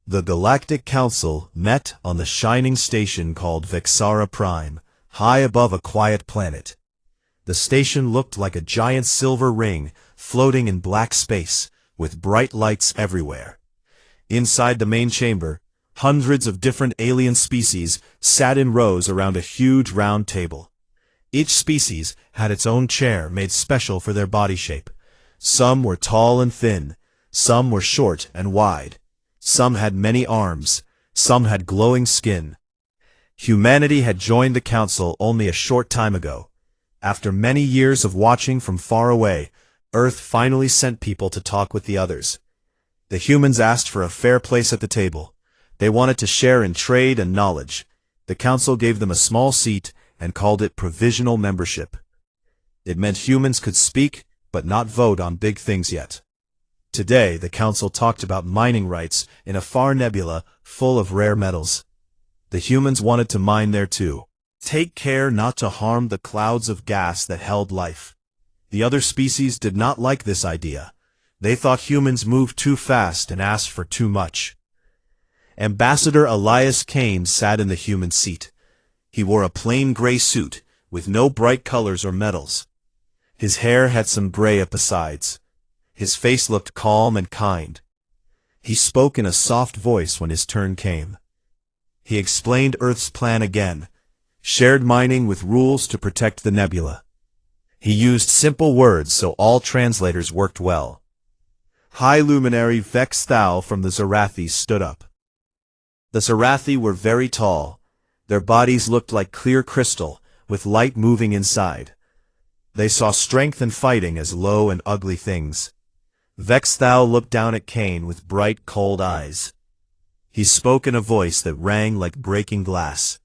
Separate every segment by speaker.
Speaker 1: The Galactic Council met on the shining station called Vexara Prime, high above a quiet planet. The station looked like a giant silver ring floating in black space, with bright lights everywhere. Inside the main chamber, hundreds of different alien species sat in rows around a huge round table. Each species had its own chair made special for their body shape. Some were tall and thin, some were short and wide. Some had many arms, some had glowing skin. Humanity had joined the council only a short time ago. After many years of watching from far away, Earth finally sent people to talk with the others. The humans asked for a fair place at the table. They wanted to share in trade and knowledge. The council gave them a small seat and called it provisional membership. It meant humans could speak, but not vote on big things yet. Today, the council talked about mining rights in a far nebula full of rare metals. The humans wanted to mine there too. Take care not to harm the clouds of gas that held life. The other species did not like this idea. They thought humans moved too fast and asked for too much. Ambassador Elias Kane sat in the human seat. He wore a plain gray suit with no bright colors or metals. His hair had some gray at the sides. His face looked calm and kind. He spoke in a soft voice when his turn came. He explained Earth's plan again, shared mining with rules to protect the nebula. He used simple words so all translators worked well. High Luminary Vex Thal from the Zarathi stood up. The Zarathi were very tall. Their bodies looked like clear crystal, with light moving inside. They saw strength and fighting as low and ugly things. Vex Thal looked down at Kane with bright, cold eyes. He spoke in a voice that rang like breaking glass.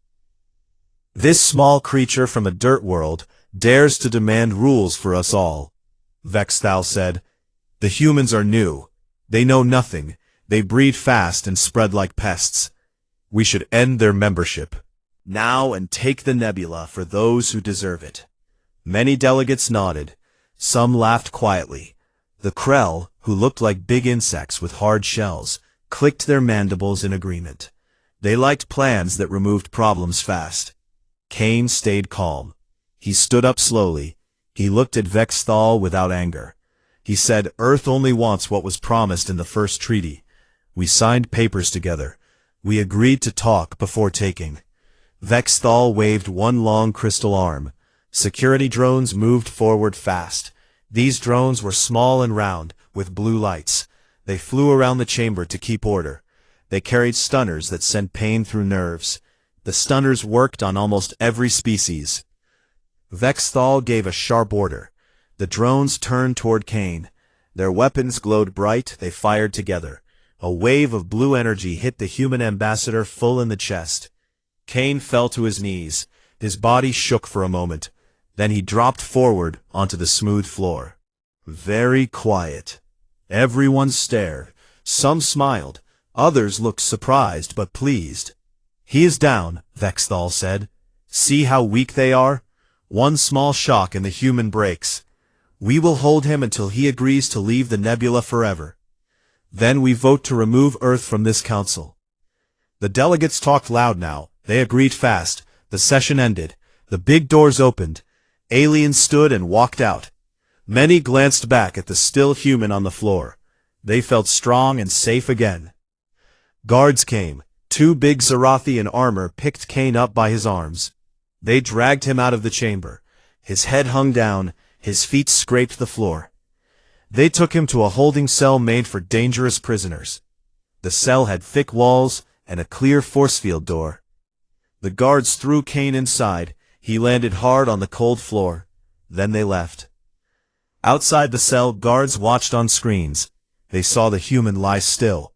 Speaker 1: "This small creature from a dirt world dares to demand rules for us all," Vex Thal said. "The humans are new. They know nothing. They breed fast and spread like pests. We should end their membership now and take the nebula for those who deserve it." Many delegates nodded. Some laughed quietly. The Krell, who looked like big insects with hard shells, clicked their mandibles in agreement. They liked plans that removed problems fast. Kane stayed calm. He stood up slowly. He looked at Vex Thal without anger. He said, "Earth only wants what was promised in the first treaty. We signed papers together. We agreed to talk before taking." Vex Thal waved one long crystal arm. Security drones moved forward fast. These drones were small and round, with blue lights. They flew around the chamber to keep order. They carried stunners that sent pain through nerves. The stunners worked on almost every species. Vex Thal gave a sharp order. The drones turned toward Kane. Their weapons glowed bright. They fired together. A wave of blue energy hit the human ambassador full in the chest. Kane fell to his knees. His body shook for a moment. Then he dropped forward onto the smooth floor. Very quiet. Everyone stared. Some smiled. Others looked surprised but pleased. "He is down," Vex Thal said. "See how weak they are? One small shock and the human breaks. We will hold him until he agrees to leave the nebula forever. Then we vote to remove Earth from this council." The delegates talked loud now. They agreed fast. The session ended. The big doors opened. Aliens stood and walked out. Many glanced back at the still human on the floor. They felt strong and safe again. Guards came. Two big Zarathi in armor picked Kane up by his arms. They dragged him out of the chamber. His head hung down. His feet scraped the floor. They took him to a holding cell made for dangerous prisoners. The cell had thick walls and a clear force field door. The guards threw Kane inside. He landed hard on the cold floor. Then they left. Outside the cell, guards watched on screens. They saw the human lie still.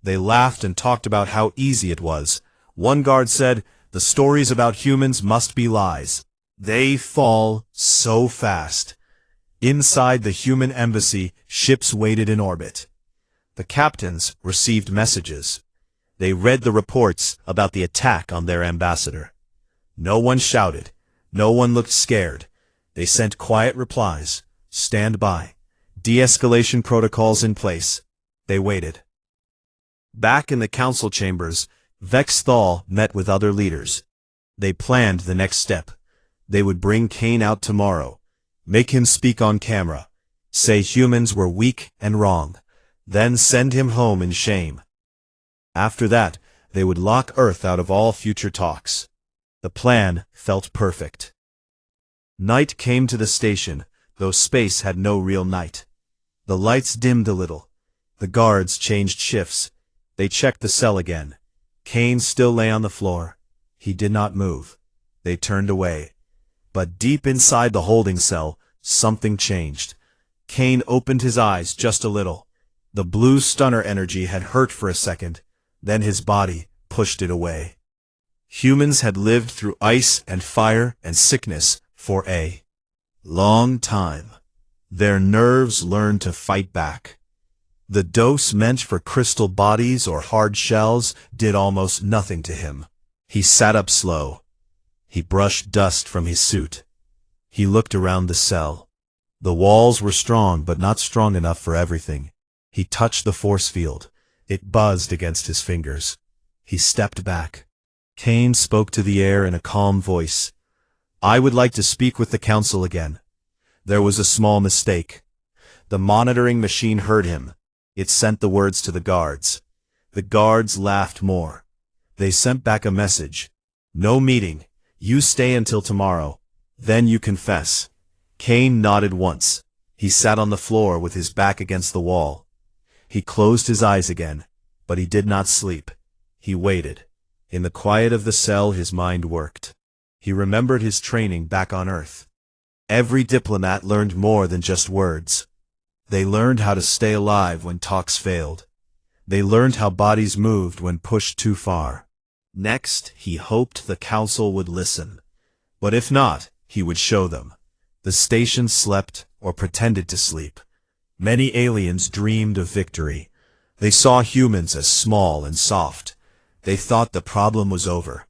Speaker 1: They laughed and talked about how easy it was. One guard said, "The stories about humans must be lies. They fall so fast." Inside the human embassy, ships waited in orbit. The captains received messages. They read the reports about the attack on their ambassador. No one shouted. No one looked scared. They sent quiet replies. Stand by. De-escalation protocols in place. They waited. Back in the council chambers, Vexthal met with other leaders. They planned the next step. They would bring Kane out tomorrow, make him speak on camera, say humans were weak and wrong, then send him home in shame. After that, they would lock Earth out of all future talks. The plan felt perfect. Night came to the station, though space had no real night. The lights dimmed a little. The guards changed shifts. They checked the cell again. Kane still lay on the floor. He did not move. They turned away. But deep inside the holding cell, something changed. Kane opened his eyes just a little. The blue stunner energy had hurt for a second. Then his body pushed it away. Humans had lived through ice and fire and sickness for a long time. Their nerves learned to fight back. The dose meant for crystal bodies or hard shells did almost nothing to him. He sat up slow. He brushed dust from his suit. He looked around the cell. The walls were strong, but not strong enough for everything. He touched the force field. It buzzed against his fingers. He stepped back. Kane spoke to the air in a calm voice. "I would like to speak with the council again." There was a small mistake. The monitoring machine heard him. It sent the words to the guards. The guards laughed more. They sent back a message. "No meeting. You stay until tomorrow. Then you confess." Kane nodded once. He sat on the floor with his back against the wall. He closed his eyes again, but he did not sleep. He waited. In the quiet of the cell, his mind worked. He remembered his training back on Earth. Every diplomat learned more than just words. They learned how to stay alive when talks failed. They learned how bodies moved when pushed too far. Next, he hoped the council would listen. But if not, he would show them. The station slept or pretended to sleep. Many aliens dreamed of victory. They saw humans as small and soft. They thought the problem was over.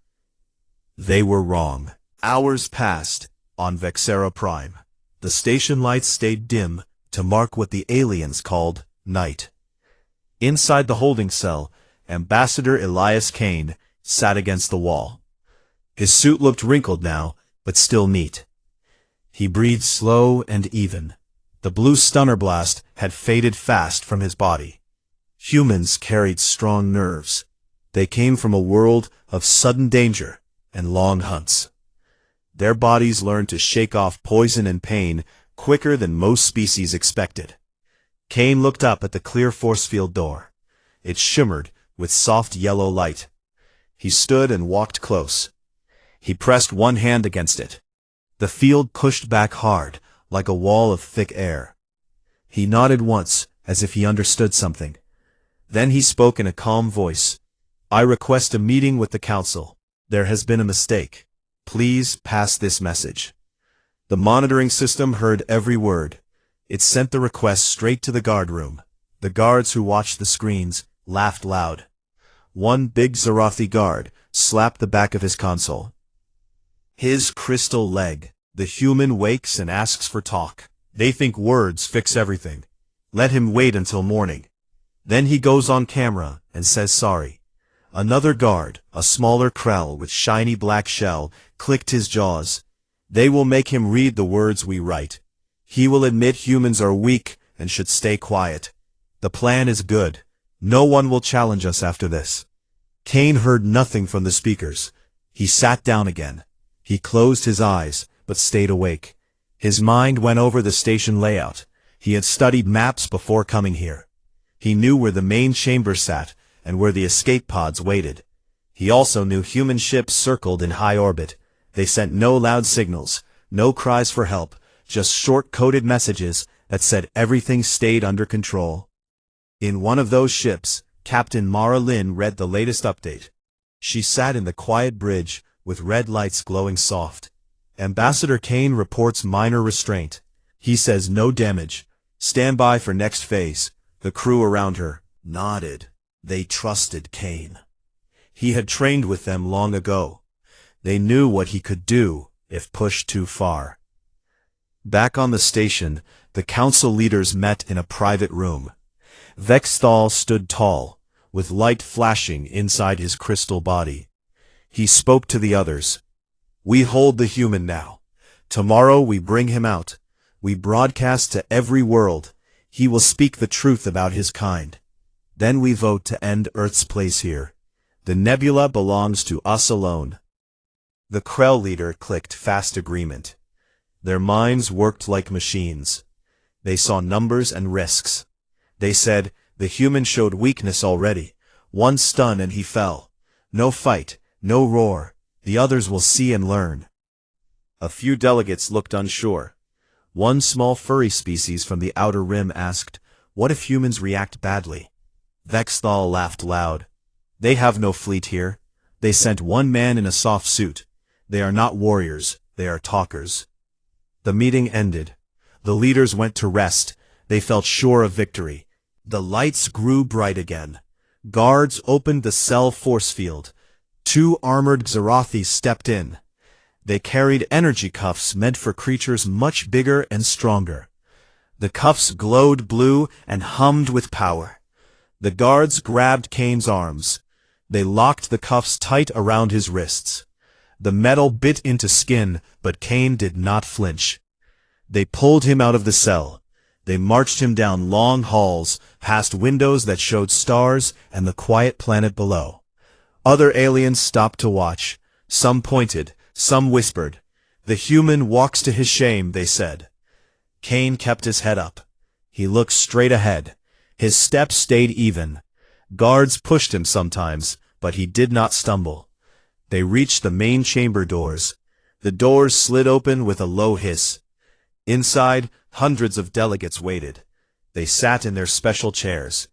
Speaker 1: They were wrong. Hours passed on Vexera Prime. The station lights stayed dim to mark what the aliens called night. Inside the holding cell, Ambassador Elias Kane sat against the wall. His suit looked wrinkled now, but still neat. He breathed slow and even. The blue stunner blast had faded fast from his body. Humans carried strong nerves. They came from a world of sudden danger and long hunts. Their bodies learned to shake off poison and pain quicker than most species expected. Kane looked up at the clear force field door. It shimmered with soft yellow light. He stood and walked close. He pressed one hand against it. The field pushed back hard, like a wall of thick air. He nodded once, as if he understood something. Then he spoke in a calm voice. "I request a meeting with the council. There has been a mistake. Please pass this message." The monitoring system heard every word. It sent the request straight to the guard room. The guards who watched the screens laughed loud. One big Zarathi guard slapped the back of his console. "His crystal leg. The human wakes and asks for talk. They think words fix everything. Let him wait until morning. Then he goes on camera and says sorry." Another guard, a smaller Krell with shiny black shell, clicked his jaws. "They will make him read the words we write. He will admit humans are weak and should stay quiet. The plan is good. No one will challenge us after this." Kane heard nothing from the speakers. He sat down again. He closed his eyes, but stayed awake. His mind went over the station layout. He had studied maps before coming here. He knew where the main chamber sat and where the escape pods waited. He also knew human ships circled in high orbit. They sent no loud signals, no cries for help, just short-coded messages that said everything stayed under control. In one of those ships, Captain Mara Lin read the latest update. She sat in the quiet bridge, with red lights glowing soft. "Ambassador Kane reports minor restraint. He says no damage. Stand by for next phase." The crew around her nodded. They trusted Kane. He had trained with them long ago. They knew what he could do if pushed too far. Back on the station, the council leaders met in a private room. Vexthal stood tall, with light flashing inside his crystal body. He spoke to the others. "We hold the human now. Tomorrow we bring him out. We broadcast to every world. He will speak the truth about his kind. Then we vote to end Earth's place here. The nebula belongs to us alone." The Krell leader clicked fast agreement. Their minds worked like machines. They saw numbers and risks. They said, "The human showed weakness already. One stun and he fell. No fight, no roar. The others will see and learn." A few delegates looked unsure. One small furry species from the outer rim asked, "What if humans react badly?" Vexthal laughed loud. "They have no fleet here. They sent one man in a soft suit. They are not warriors, they are talkers." The meeting ended. The leaders went to rest. They felt sure of victory. The lights grew bright again. Guards opened the cell force field. 2 armored Xerathis stepped in. They carried energy cuffs meant for creatures much bigger and stronger. The cuffs glowed blue and hummed with power. The guards grabbed Kane's arms. They locked the cuffs tight around his wrists. The metal bit into skin, but Kane did not flinch. They pulled him out of the cell. They marched him down long halls, past windows that showed stars and the quiet planet below. Other aliens stopped to watch. Some pointed, some whispered. "The human walks to his shame," they said. Kane kept his head up. He looked straight ahead. His steps stayed even. Guards pushed him sometimes, but he did not stumble. They reached the main chamber doors. The doors slid open with a low hiss. Inside, hundreds of delegates waited. They sat in their special chairs.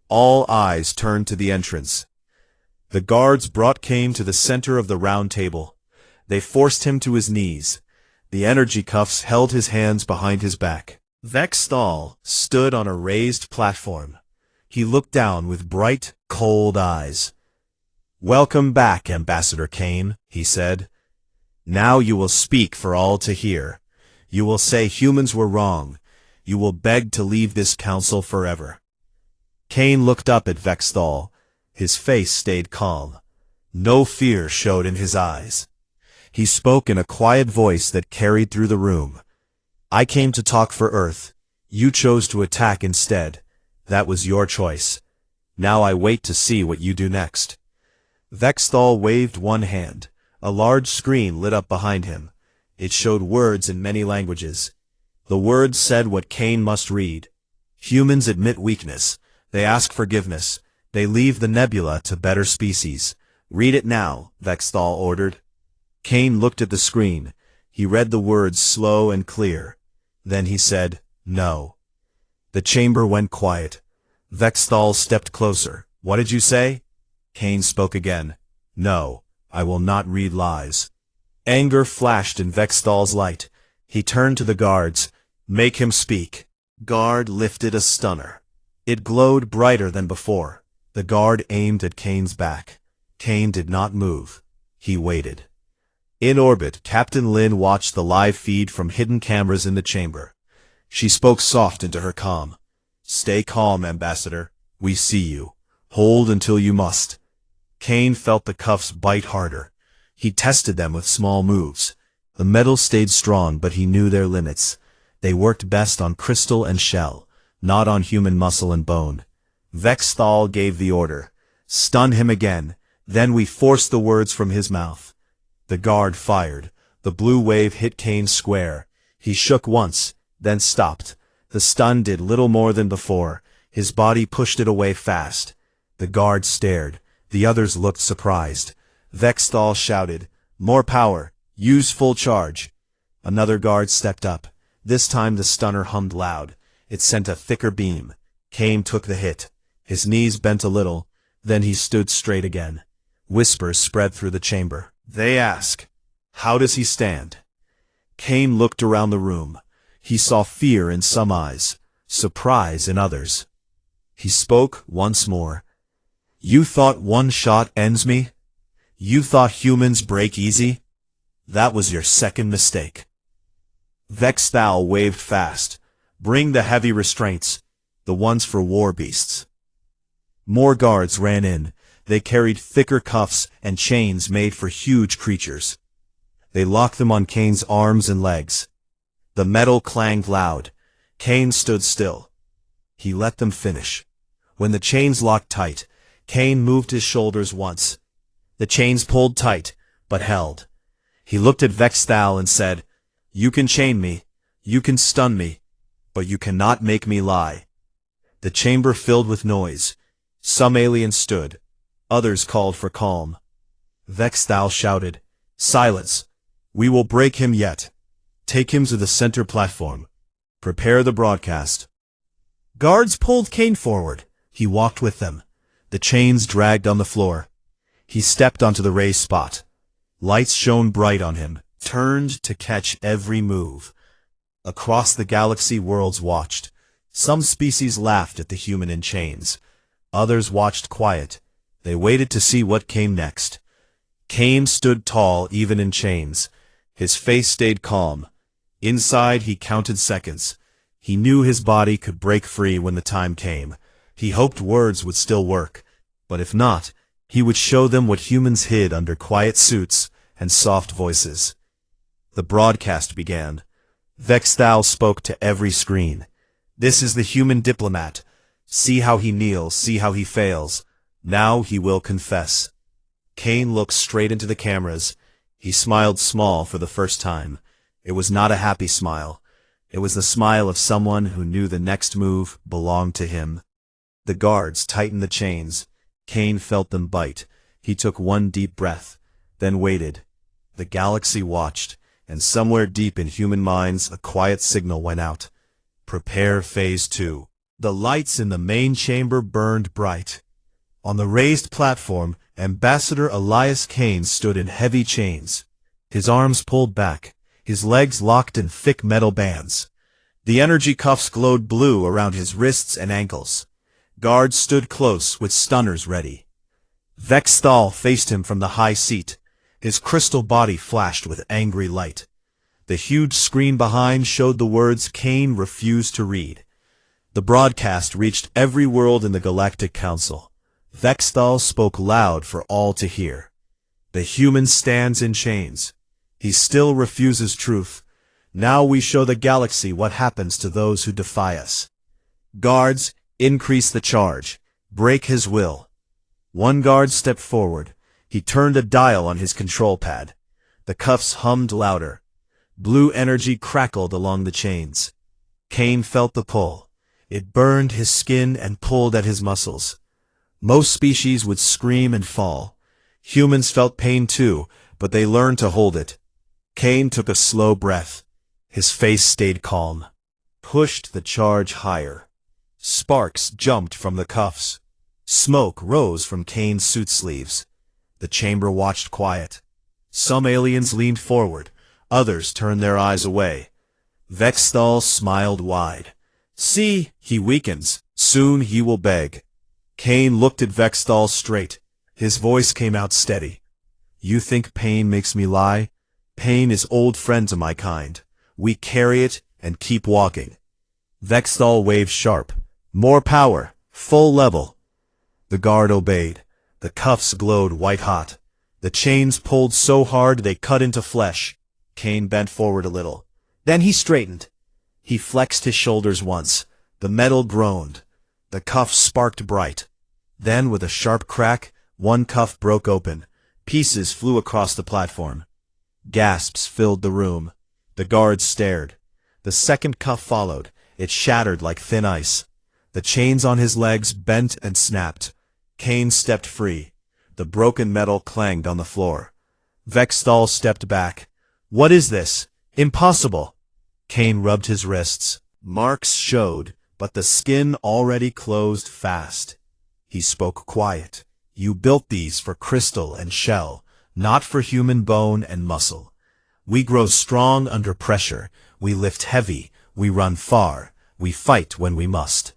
Speaker 1: All eyes turned to the entrance. The guards brought Kane to the center of the round table. They forced him to his knees. The energy cuffs held his hands behind his back. Vexthal stood on a raised platform. He looked down with bright, cold eyes. "Welcome back, Ambassador Kane," he said. "Now you will speak for all to hear. You will say humans were wrong. You will beg to leave this council forever." Kane looked up at Vexthal. His face stayed calm. No fear showed in his eyes. He spoke in a quiet voice that carried through the room. "I came to talk for Earth. You chose to attack instead. That was your choice. Now I wait to see what you do next." Vexthal waved one hand. A large screen lit up behind him. It showed words in many languages. The words said what Kane must read. Humans admit weakness. They ask forgiveness. They leave the nebula to better species. "Read it now," Vexthal ordered. Kane looked at the screen. He read the words slow and clear. Then he said, "No." The chamber went quiet. Vexthal stepped closer. "What did you say?" Kane spoke again. "No, I will not read lies." Anger flashed in Vexthal's light. He turned to the guards. "Make him speak." Guard lifted a stunner. It glowed brighter than before. The guard aimed at Kane's back. Kane did not move. He waited. In orbit, Captain Lin watched the live feed from hidden cameras in the chamber. She spoke soft into her comm. "Stay calm, Ambassador. We see you. Hold until you must." Kane felt the cuffs bite harder. He tested them with small moves. The metal stayed strong, but he knew their limits. They worked best on crystal and shell, not on human muscle and bone. Vexthal gave the order. "Stun him again." Then we forced the words from his mouth. The guard fired. The blue wave hit Kane square. He shook once, then stopped. The stun did little more than before. His body pushed it away fast. The guard stared. The others looked surprised. Vexthal shouted, "More power! Use full charge!" Another guard stepped up. This time the stunner hummed loud. It sent a thicker beam. Kane took the hit. His knees bent a little. Then he stood straight again. Whispers spread through the chamber. They ask, "How does he stand?" Kane looked around the room. He saw fear in some eyes, surprise in others. He spoke once more. "You thought one shot ends me? You thought humans break easy? That was your second mistake." Vexthal waved fast. "Bring the heavy restraints, the ones for war beasts." More guards ran in. They carried thicker cuffs and chains made for huge creatures. They locked them on Kane's arms and legs. The metal clanged loud. Kane stood still. He let them finish. When the chains locked tight, Kane moved his shoulders once. The chains pulled tight, but held. He looked at Vexthal and said, "You can chain me, you can stun me, but you cannot make me lie." The chamber filled with noise. Some aliens stood. Others called for calm. Vexthal shouted, "Silence! We will break him yet. Take him to the center platform. Prepare the broadcast." Guards pulled Kane forward. He walked with them. The chains dragged on the floor. He stepped onto the raised spot. Lights shone bright on him, turned to catch every move. Across the galaxy, worlds watched. Some species laughed at the human in chains. Others watched quiet. They waited to see what came next. Kane stood tall even in chains. His face stayed calm. Inside, he counted seconds. He knew his body could break free when the time came. He hoped words would still work. But if not, he would show them what humans hid under quiet suits and soft voices. The broadcast began. Vexthal spoke to every screen. "This is the human diplomat. See how he kneels, see how he fails. Now he will confess." Kane looked straight into the cameras. He smiled small for the first time. It was not a happy smile. It was the smile of someone who knew the next move belonged to him. The guards tightened the chains. Kane felt them bite. He took one deep breath, then waited. The galaxy watched, and somewhere deep in human minds a quiet signal went out. Prepare Phase 2. The lights in the main chamber burned bright. On the raised platform, Ambassador Elias Kane stood in heavy chains. His arms pulled back, his legs locked in thick metal bands. The energy cuffs glowed blue around his wrists and ankles. Guards stood close with stunners ready. Vexthal faced him from the high seat. His crystal body flashed with angry light. The huge screen behind showed the words Kane refused to read. The broadcast reached every world in the Galactic Council. Vexthal spoke loud for all to hear. The human stands in chains. He still refuses truth. Now we show the galaxy what happens to those who defy us. Guards, increase the charge. Break his will. One guard stepped forward. He turned a dial on his control pad. The cuffs hummed louder. Blue energy crackled along the chains. Kane felt the pull. It burned his skin and pulled at his muscles. Most species would scream and fall. Humans felt pain too, but they learned to hold it. Kane took a slow breath. His face stayed calm. Pushed the charge higher. Sparks jumped from the cuffs. Smoke rose from Kane's suit sleeves. The chamber watched quiet. Some aliens leaned forward. Others turned their eyes away. Vexthal smiled wide. "See, he weakens. Soon he will beg." Kane looked at Vexthal straight. His voice came out steady. "You think pain makes me lie? Pain is old friend to my kind. We carry it and keep walking." Vexthal waved sharp. "More power. Full level." The guard obeyed. The cuffs glowed white-hot. The chains pulled so hard they cut into flesh. Kane bent forward a little. Then he straightened. He flexed his shoulders once. The metal groaned. The cuffs sparked bright. Then, with a sharp crack, one cuff broke open. Pieces flew across the platform. Gasps filled the room. The guards stared. The second cuff followed. It shattered like thin ice. The chains on his legs bent and snapped. Kane stepped free. The broken metal clanged on the floor. Vexthal stepped back. "What is this? Impossible!" Kane rubbed his wrists. Marks showed, but the skin already closed fast. He spoke quiet. "You built these for crystal and shell, not for human bone and muscle. We grow strong under pressure. We lift heavy. We run far. We fight when we must."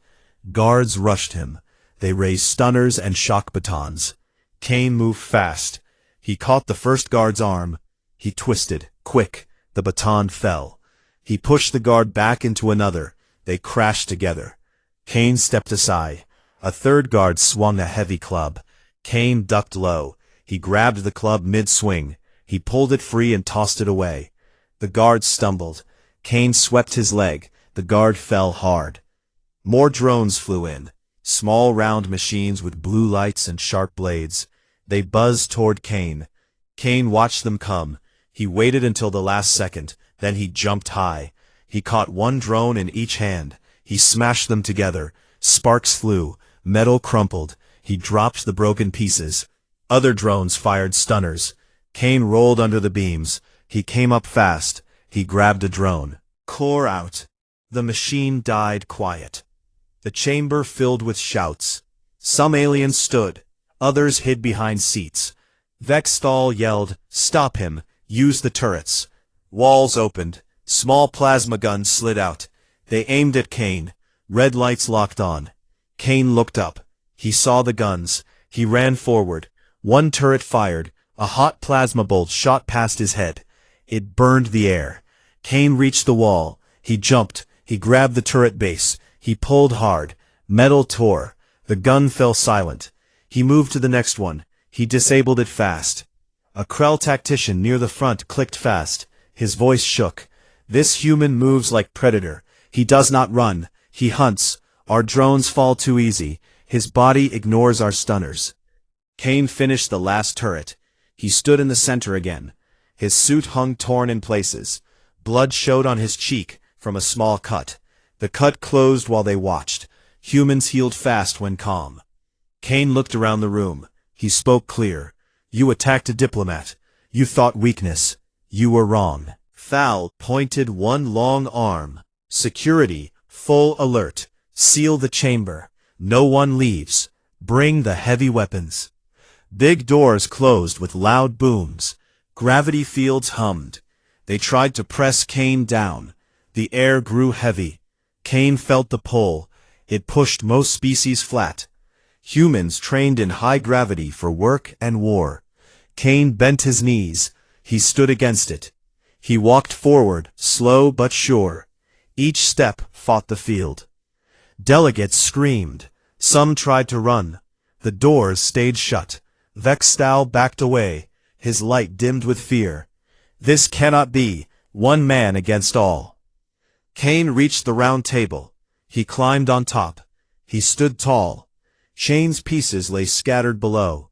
Speaker 1: Guards rushed him. They raised stunners and shock batons. Kane moved fast. He caught the first guard's arm. He twisted. Quick. The baton fell. He pushed the guard back into another. They crashed together. Kane stepped aside. A third guard swung a heavy club. Kane ducked low. He grabbed the club mid-swing. He pulled it free and tossed it away. The guard stumbled. Kane swept his leg. The guard fell hard. More drones flew in. Small round machines with blue lights and sharp blades. They buzzed toward Kane. Kane watched them come. He waited until the last second, then he jumped high. He caught one drone in each hand. He smashed them together. Sparks flew. Metal crumpled. He dropped the broken pieces. Other drones fired stunners. Kane rolled under the beams. He came up fast. He grabbed a drone. Core out. The machine died quiet. The chamber filled with shouts. Some aliens stood. Others hid behind seats. Vexthal yelled, "Stop him! Use the turrets!" Walls opened. Small plasma guns slid out. They aimed at Kane. Red lights locked on. Kane looked up. He saw the guns. He ran forward. One turret fired. A hot plasma bolt shot past his head. It burned the air. Kane reached the wall. He jumped. He grabbed the turret base. He pulled hard. Metal tore. The gun fell silent. He moved to the next one. He disabled it fast. A Krell tactician near the front clicked fast. His voice shook. "This human moves like Predator. He does not run. He hunts. Our drones fall too easy. His body ignores our stunners." Kane finished the last turret. He stood in the center again. His suit hung torn in places. Blood showed on his cheek from a small cut. The cut closed while they watched. Humans healed fast when calm. Kane looked around the room. He spoke clear. "You attacked a diplomat. You thought weakness. You were wrong." Thal pointed one long arm. "Security, full alert. Seal the chamber. No one leaves. Bring the heavy weapons." Big doors closed with loud booms. Gravity fields hummed. They tried to press Kane down. The air grew heavy. Kane felt the pull. It pushed most species flat. Humans trained in high gravity for work and war. Kane bent his knees. He stood against it. He walked forward, slow but sure. Each step fought the field. Delegates screamed. Some tried to run. The doors stayed shut. Vexthal backed away. His light dimmed with fear. This cannot be. One man against all. Kane reached the round table. He climbed on top. He stood tall. Chain's pieces lay scattered below.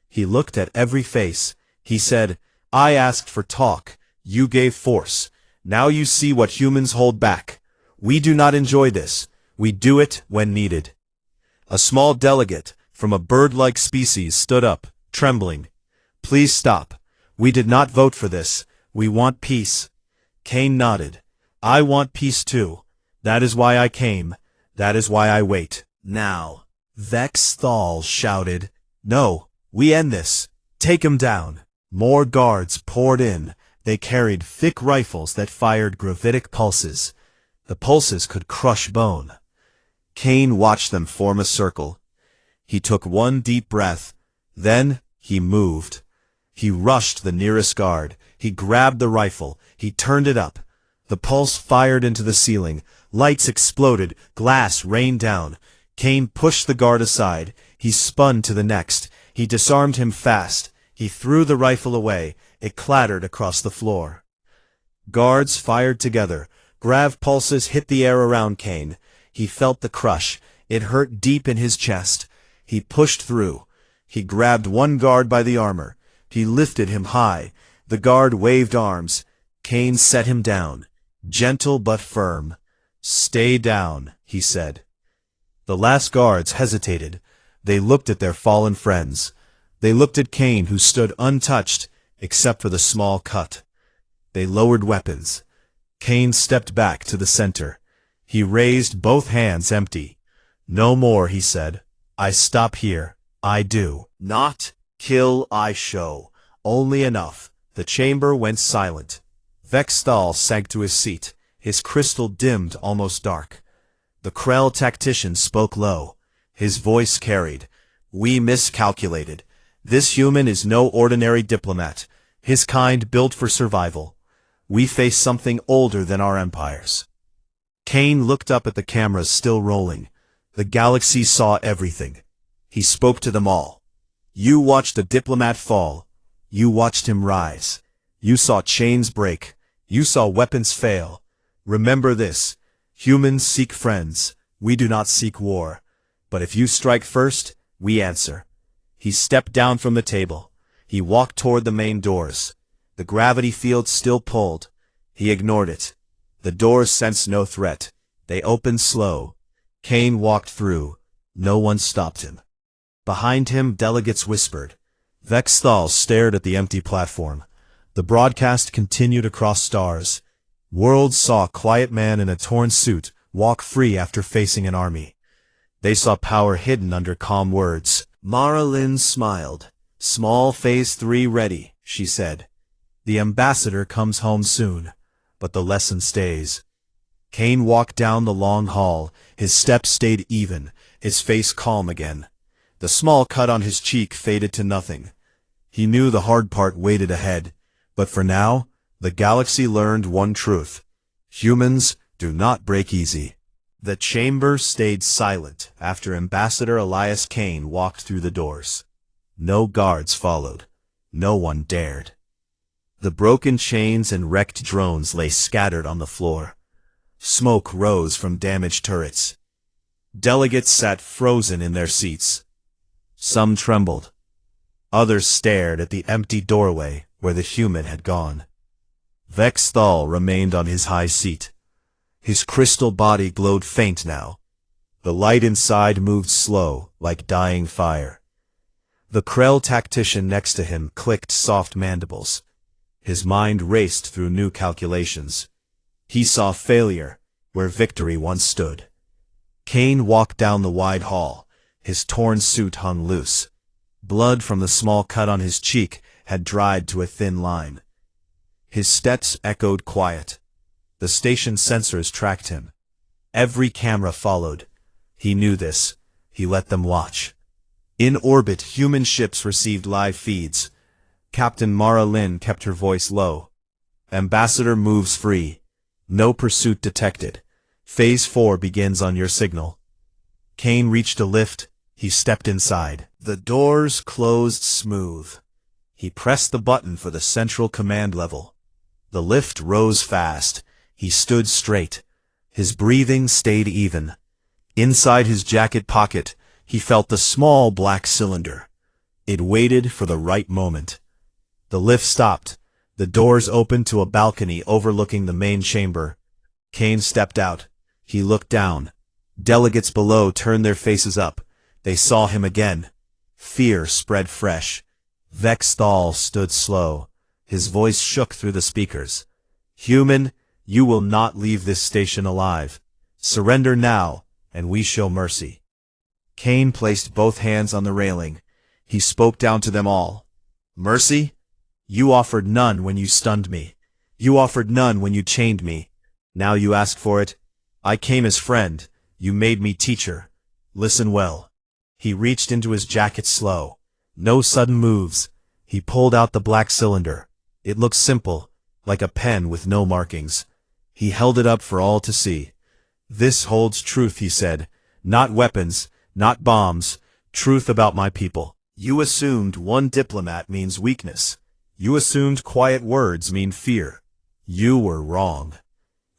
Speaker 1: He looked at every face. He said, "I asked for talk. You gave force. Now you see what humans hold back. We do not enjoy this. We do it when needed." A small delegate from a bird-like species stood up, trembling. "Please stop. We did not vote for this. We want peace." Kane nodded. "I want peace too. That is why I came. That is why I wait. Now." Vexthal shouted, "No, we end this. Take him down." More guards poured in. They carried thick rifles that fired gravitic pulses. The pulses could crush bone. Kane watched them form a circle. He took one deep breath. Then he moved. He rushed the nearest guard. He grabbed the rifle. He turned it up. The pulse fired into the ceiling. Lights exploded. Glass rained down. Kane pushed the guard aside. He spun to the next. He disarmed him fast. He threw the rifle away. It clattered across the floor. Guards fired together. Grav pulses hit the air around Kane. He felt the crush. It hurt deep in his chest. He pushed through. He grabbed one guard by the armor. He lifted him high. The guard waved arms. Kane set him down. Gentle but firm. "Stay down," he said. The last guards hesitated. They looked at their fallen friends. They looked at Kane, who stood untouched, except for the small cut. They lowered weapons. Kane stepped back to the center. He raised both hands empty. "No more," he said. "I stop here. I do. Not kill, I show. Only enough." The chamber went silent. Vexthal sank to his seat. His crystal dimmed almost dark. The Krell tactician spoke low. His voice carried. "We miscalculated. This human is no ordinary diplomat. His kind built for survival. We face something older than our empires." Kane looked up at the cameras still rolling. The galaxy saw everything. He spoke to them all. You watched the Diplomat fall. You watched him rise. You saw chains break. You saw weapons fail. Remember this. Humans seek friends. We do not seek war. But if you strike first, we answer. He stepped down from the table. He walked toward the main doors. The gravity field still pulled. He ignored it. The doors sensed no threat. They opened slow. Kane walked through. No one stopped him. Behind him, delegates whispered. Vexthal stared at the empty platform. The broadcast continued across stars. Worlds saw a quiet man in a torn suit walk free after facing an army. They saw power hidden under calm words. Mara Lynn smiled. Small Phase 3 ready, she said. The ambassador comes home soon, but the lesson stays. Kane walked down the long hall. His steps stayed even, his face calm again. The small cut on his cheek faded to nothing. He knew the hard part waited ahead, but for now, the galaxy learned one truth. Humans do not break easy. The chamber stayed silent after Ambassador Elias Kane walked through the doors. No guards followed. No one dared. The broken chains and wrecked drones lay scattered on the floor. Smoke rose from damaged turrets. Delegates sat frozen in their seats. Some trembled. Others stared at the empty doorway where the human had gone. Vexthal remained on his high seat. His crystal body glowed faint now. The light inside moved slow, like dying fire. The Krell tactician next to him clicked soft mandibles. His mind raced through new calculations. He saw failure where victory once stood. Kane walked down the wide hall. His torn suit hung loose. Blood from the small cut on his cheek had dried to a thin line. His steps echoed quiet. The station sensors tracked him. Every camera followed. He knew this. He let them watch. In orbit, human ships received live feeds. Captain Mara Lynn kept her voice low. Ambassador moves free. No pursuit detected. Phase 4 begins on your signal. Kane reached a lift. He stepped inside. The doors closed smooth. He pressed the button for the central command level. The lift rose fast. He stood straight. His breathing stayed even. Inside his jacket pocket, he felt the small black cylinder. It waited for the right moment. The lift stopped. The doors opened to a balcony overlooking the main chamber. Kane stepped out. He looked down. Delegates below turned their faces up. They saw him again. Fear spread fresh. Vexthal stood slow. His voice shook through the speakers. Human, you will not leave this station alive. Surrender now, and we show mercy. Kane placed both hands on the railing. He spoke down to them all. Mercy? You offered none when you stunned me. You offered none when you chained me. Now you ask for it. I came as friend. You made me teacher. Listen well. He reached into his jacket slow. No sudden moves. He pulled out the black cylinder. It looked simple, like a pen with no markings. He held it up for all to see. This holds truth, he said. Not weapons, not bombs. Truth about my people. You assumed one diplomat means weakness. You assumed quiet words mean fear. You were wrong.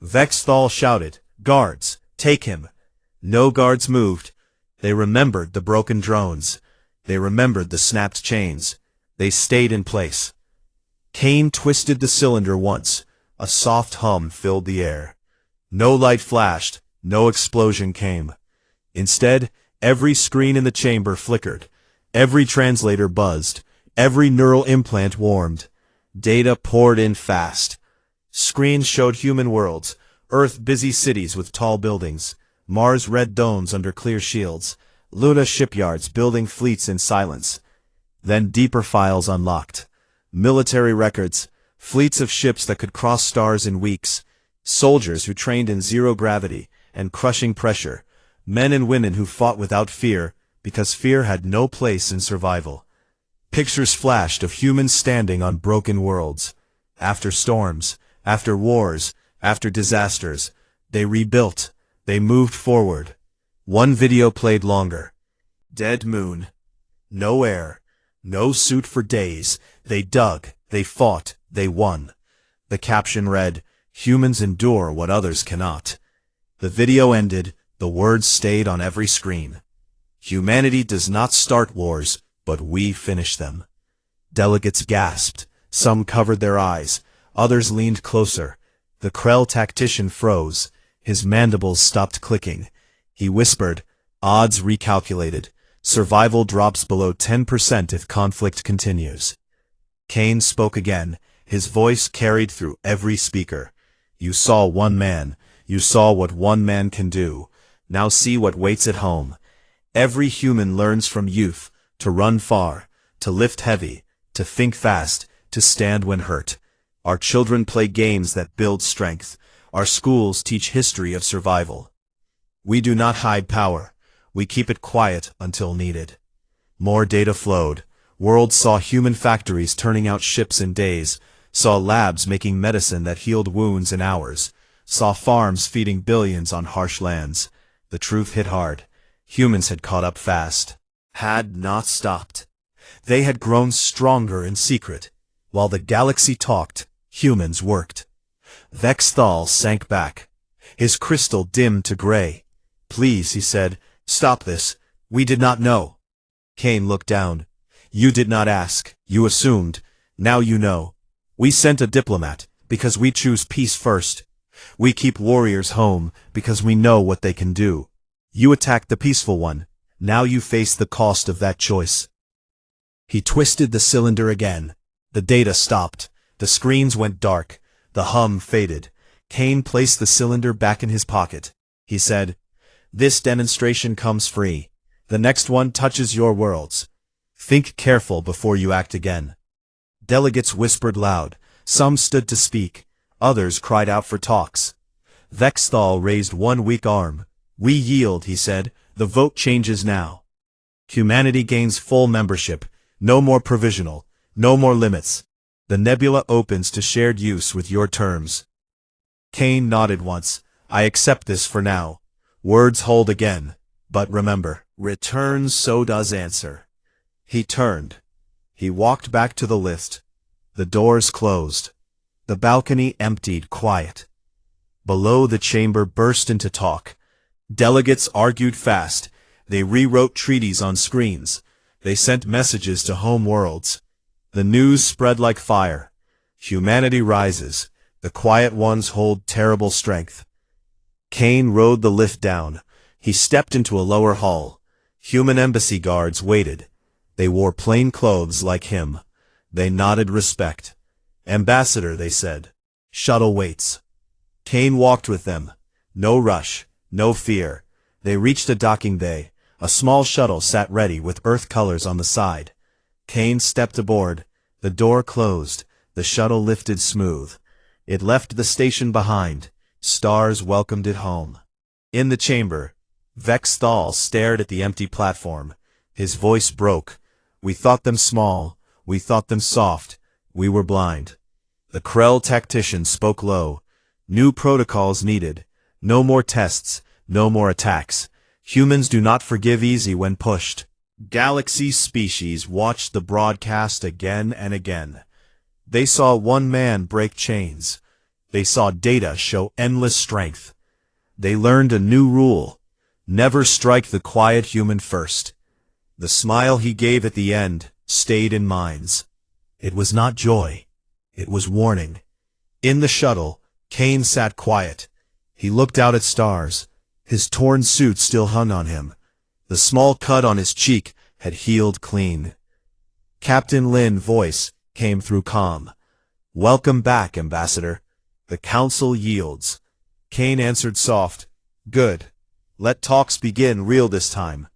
Speaker 1: Vexthal shouted, Guards, take him. No guards moved. They remembered the broken drones. They remembered the snapped chains. They stayed in place. Kane twisted the cylinder once. A soft hum filled the air. No light flashed. No explosion came. Instead, every screen in the chamber flickered. Every translator buzzed. Every neural implant warmed. Data poured in fast. Screens showed human worlds, Earth busy cities with tall buildings, Mars red domes under clear shields, Luna shipyards building fleets in silence. Then deeper files unlocked. Military records, fleets of ships that could cross stars in weeks, soldiers who trained in zero gravity and crushing pressure, men and women who fought without fear because fear had no place in survival. Pictures flashed of humans standing on broken worlds. After storms, after wars, after disasters, they rebuilt, they moved forward. One video played longer. Dead moon. No air. No suit for days. They dug. They fought. They won. The caption read, "Humans endure what others cannot." The video ended. The words stayed on every screen. Humanity does not start wars, but we finish them. Delegates gasped. Some covered their eyes. Others leaned closer. The Krell tactician froze. His mandibles stopped clicking. He whispered, "Odds recalculated. Survival drops below 10% if conflict continues." Kane spoke again. His voice carried through every speaker. "You saw one man. You saw what one man can do. Now see what waits at home. Every human learns from youth, to run far, to lift heavy, to think fast, to stand when hurt. Our children play games that build strength. Our schools teach history of survival. We do not hide power. We keep it quiet until needed." More data flowed. Worlds saw human factories turning out ships in days, saw labs making medicine that healed wounds in hours, saw farms feeding billions on harsh lands. The truth hit hard. Humans had caught up fast. Had not stopped. They had grown stronger in secret. While the galaxy talked, humans worked. Vexthal sank back. His crystal dimmed to gray. "Please," he said, "stop this. We did not know." Kane looked down. "You did not ask. You assumed. Now you know. We sent a diplomat, because we choose peace first. We keep warriors home, because we know what they can do. You attacked the peaceful one. Now you face the cost of that choice." He twisted the cylinder again. The data stopped. The screens went dark. The hum faded. Kane placed the cylinder back in his pocket. He said, "This demonstration comes free. The next one touches your worlds. Think careful before you act again." Delegates whispered loud. Some stood to speak. Others cried out for talks. Vexthal raised one weak arm. "We yield," he said. "The vote changes now. Humanity gains full membership. No more provisional. No more limits. The nebula opens to shared use with your terms." Kane nodded once. "I accept this for now. Words hold again. But remember, returns so does answer." He turned. He walked back to the lift. The doors closed. The balcony emptied quiet. Below, the chamber burst into talk. Delegates argued fast. They rewrote treaties on screens. They sent messages to home worlds. The news spread like fire. Humanity rises. The quiet ones hold terrible strength. Kane rode the lift down. He stepped into a lower hall. Human embassy guards waited. They wore plain clothes like him. They nodded respect. "Ambassador," they said. "Shuttle waits." Kane walked with them. No rush. No fear. They reached a docking bay. A small shuttle sat ready with Earth colors on the side. Kane stepped aboard. The door closed. The shuttle lifted smooth. It left the station behind. Stars welcomed it home. In the chamber, Vexthal stared at the empty platform. His voice broke. "We thought them small. We thought them soft. We were blind." The Krell tactician spoke low. "New protocols needed. No more tests. No more attacks. Humans do not forgive easy when pushed." Galaxy species watched the broadcast again and again. They saw one man break chains. They saw data show endless strength. They learned a new rule: never strike the quiet human first. The smile he gave at the end stayed in minds. It was not joy. It was warning. In the shuttle, Kane sat quiet. He looked out at stars. His torn suit still hung on him. The small cut on his cheek had healed clean. Captain Lin's voice came through calm. "Welcome back, Ambassador. The Council yields." Kane answered soft, "Good. Let talks begin real this time."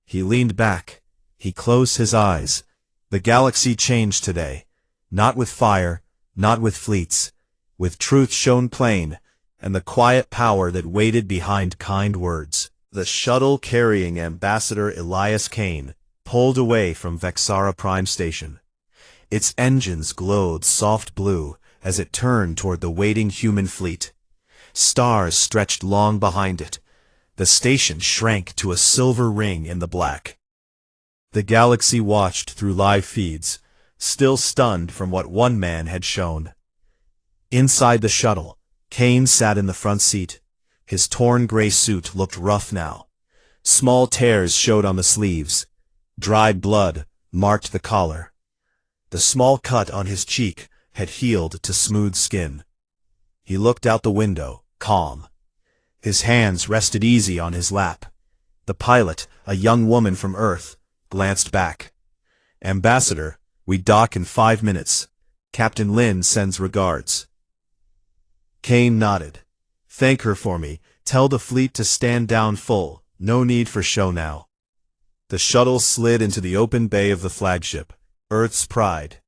Speaker 1: He leaned back. He closed his eyes. The galaxy changed today. Not with fire, not with fleets. With truth shown plain, and the quiet power that waited behind kind words. The shuttle carrying Ambassador Elias Kane pulled away from Vexara Prime Station. Its engines glowed soft blue as it turned toward the waiting human fleet. Stars stretched long behind it. The station shrank to a silver ring in the black. The galaxy watched through live feeds, still stunned from what one man had shown. Inside the shuttle, Kane sat in the front seat. His torn gray suit looked rough now. Small tears showed on the sleeves. Dried blood marked the collar. The small cut on his cheek had healed to smooth skin. He looked out the window, calm. His hands rested easy on his lap. The pilot, a young woman from Earth, glanced back. "Ambassador, we dock in 5 minutes. Captain Lin sends regards." Kane nodded. "Thank her for me. Tell the fleet to stand down full. No need for show now." The shuttle slid into the open bay of the flagship, Earth's pride.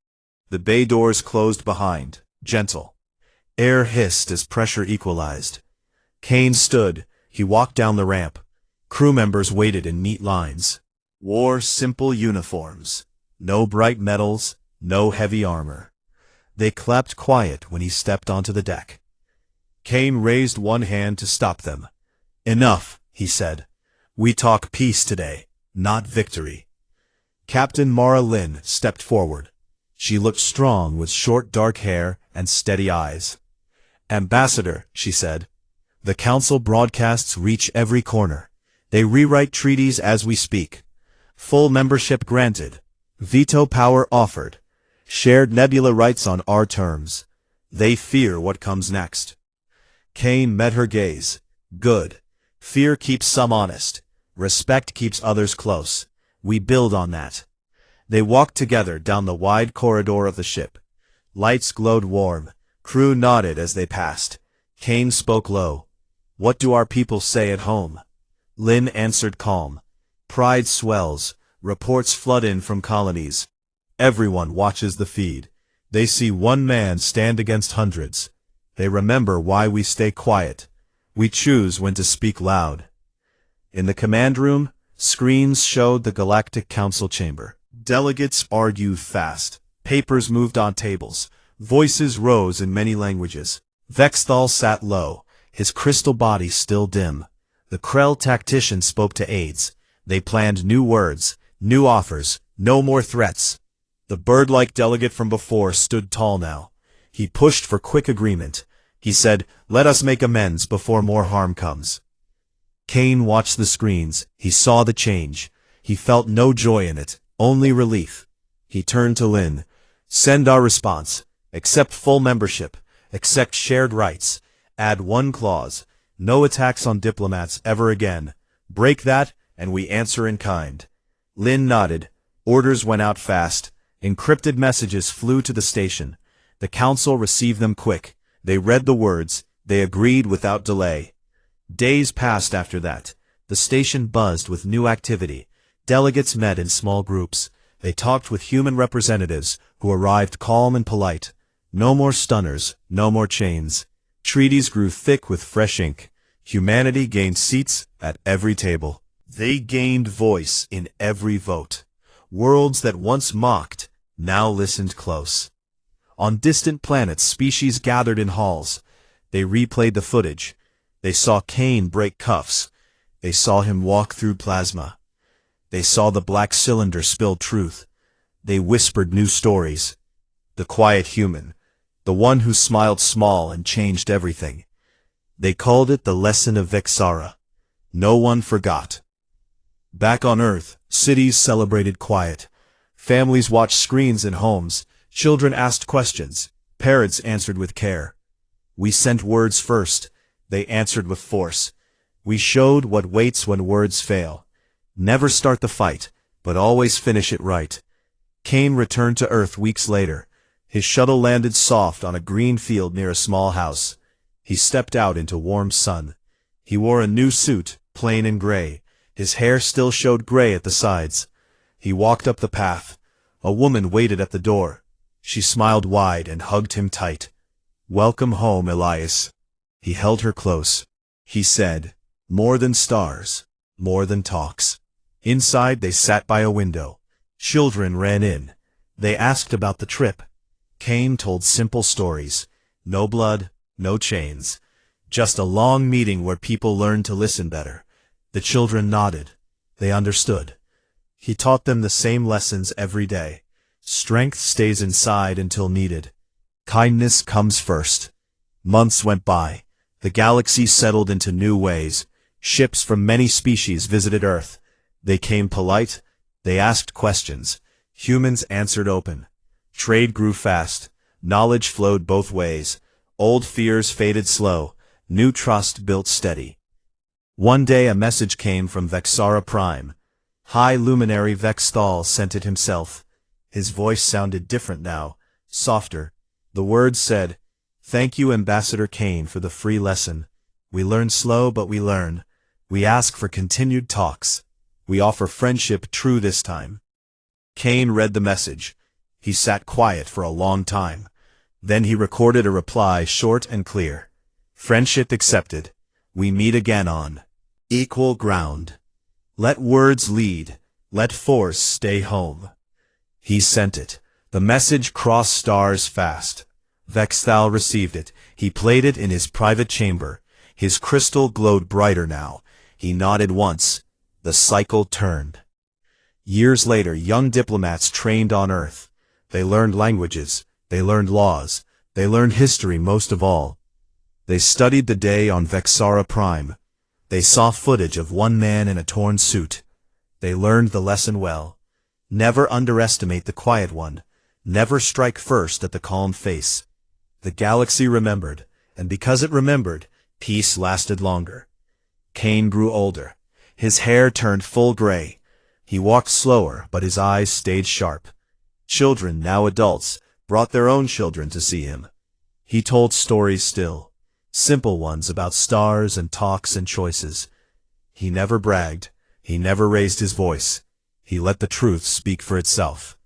Speaker 1: The bay doors closed behind, gentle. Air hissed as pressure equalized. Kane stood. He walked down the ramp. Crew members waited in neat lines. Wore simple uniforms. No bright metals, no heavy armor. They clapped quiet when he stepped onto the deck. Kane raised one hand to stop them. "Enough," he said. "We talk peace today, not victory." Captain Mara Lin stepped forward. She looked strong with short dark hair and steady eyes. "Ambassador," she said, "the Council broadcasts reach every corner. They rewrite treaties as we speak. Full membership granted. Veto power offered. Shared nebula rights on our terms. They fear what comes next." Kane met her gaze. "Good. Fear keeps some honest. Respect keeps others close. We build on that." They walked together down the wide corridor of the ship. Lights glowed warm. Crew nodded as they passed. Kane spoke low. "What do our people say at home?" Lin answered calm. "Pride swells. Reports flood in from colonies. Everyone watches the feed. They see one man stand against hundreds. They remember why we stay quiet. We choose when to speak loud." In the command room, screens showed the Galactic Council chamber. Delegates argued fast. Papers moved on tables. Voices rose in many languages. Vexthal sat low, his crystal body still dim. The Krell tactician spoke to aides. They planned new words, new offers, no more threats. The bird-like delegate from before stood tall now. He pushed for quick agreement. He said, "Let us make amends before more harm comes." Kane watched the screens. He saw the change. He felt no joy in it, only relief. He turned to Lin. "Send our response. Accept full membership. Accept shared rights. Add one clause. No attacks on diplomats ever again. Break that, and we answer in kind." Lin nodded. Orders went out fast. Encrypted messages flew to the station. The council received them quick. They read the words. They agreed without delay. Days passed after that. The station buzzed with new activity. Delegates met in small groups. They talked with human representatives, who arrived calm and polite. No more stunners, no more chains. Treaties grew thick with fresh ink. Humanity gained seats at every table. They gained voice in every vote. Worlds that once mocked, now listened close. On distant planets, species gathered in halls. They replayed the footage. They saw Kane break cuffs. They saw him walk through plasma. They saw the black cylinder spill truth. They whispered new stories. The quiet human, the one who smiled small and changed everything. They called it the lesson of Vexara. No one forgot. Back on Earth, cities celebrated quiet. Families watched screens in homes. Children asked questions. Parents answered with care. We sent words first. They answered with force. We showed what waits when words fail. Never start the fight, but always finish it right. Kane returned to Earth weeks later. His shuttle landed soft on a green field near a small house. He stepped out into warm sun. He wore a new suit, plain and gray. His hair still showed gray at the sides. He walked up the path. A woman waited at the door. She smiled wide and hugged him tight. "Welcome home, Elias." He held her close. He said, "More than stars, more than talks." Inside they sat by a window. Children ran in. They asked about the trip. Kane told simple stories. No blood, no chains. Just a long meeting where people learned to listen better. The children nodded. They understood. He taught them the same lessons every day. Strength stays inside until needed. Kindness comes first. Months went by. The galaxy settled into new ways. Ships from many species visited Earth. They came polite. They asked questions. Humans answered open. Trade grew fast. Knowledge flowed both ways. Old fears faded slow. New trust built steady. One day a message came from Vexara Prime. High Luminary Vexthal sent it himself. His voice sounded different now, softer. The words said, "Thank you, Ambassador Kane, for the free lesson. We learn slow, but we learn. We ask for continued talks. We offer friendship true this time." Kane read the message. He sat quiet for a long time. Then he recorded a reply short and clear. "Friendship accepted. We meet again on equal ground. Let words lead. Let force stay home." He sent it. The message crossed stars fast. Vexthal received it. He played it in his private chamber. His crystal glowed brighter now. He nodded once. The cycle turned. Years later, young diplomats trained on Earth. They learned languages. They learned laws. They learned history most of all. They studied the day on Vexara Prime. They saw footage of one man in a torn suit. They learned the lesson well. Never underestimate the quiet one. Never strike first at the calm face. The galaxy remembered, and because it remembered, peace lasted longer. Kane grew older. His hair turned full gray. He walked slower, but his eyes stayed sharp. Children, now adults, brought their own children to see him. He told stories still, simple ones about stars and talks and choices. He never bragged. He never raised his voice. He let the truth speak for itself.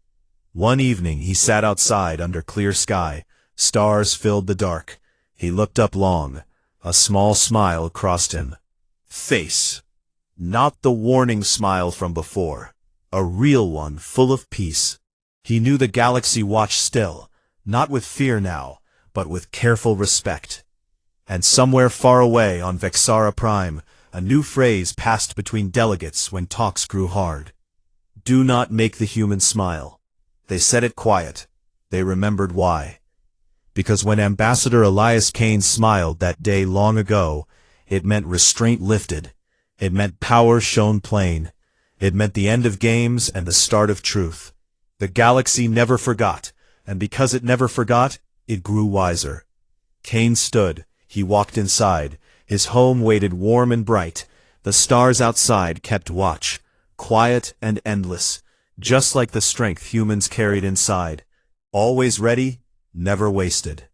Speaker 1: One evening he sat outside under clear sky. Stars filled the dark. He looked up long. A small smile crossed him. Face. Not the warning smile from before. A real one, full of peace. He knew the galaxy watched still, not with fear now, but with careful respect. And somewhere far away on Vexara Prime, a new phrase passed between delegates when talks grew hard. "Do not make the human smile." They said it quiet. They remembered why. Because when Ambassador Elias Kane smiled that day long ago, it meant restraint lifted. It meant power shone plain. It meant the end of games and the start of truth. The galaxy never forgot, and because it never forgot, it grew wiser. Kane stood. He walked inside. His home waited warm and bright. The stars outside kept watch, quiet and endless, just like the strength humans carried inside. Always ready, never wasted.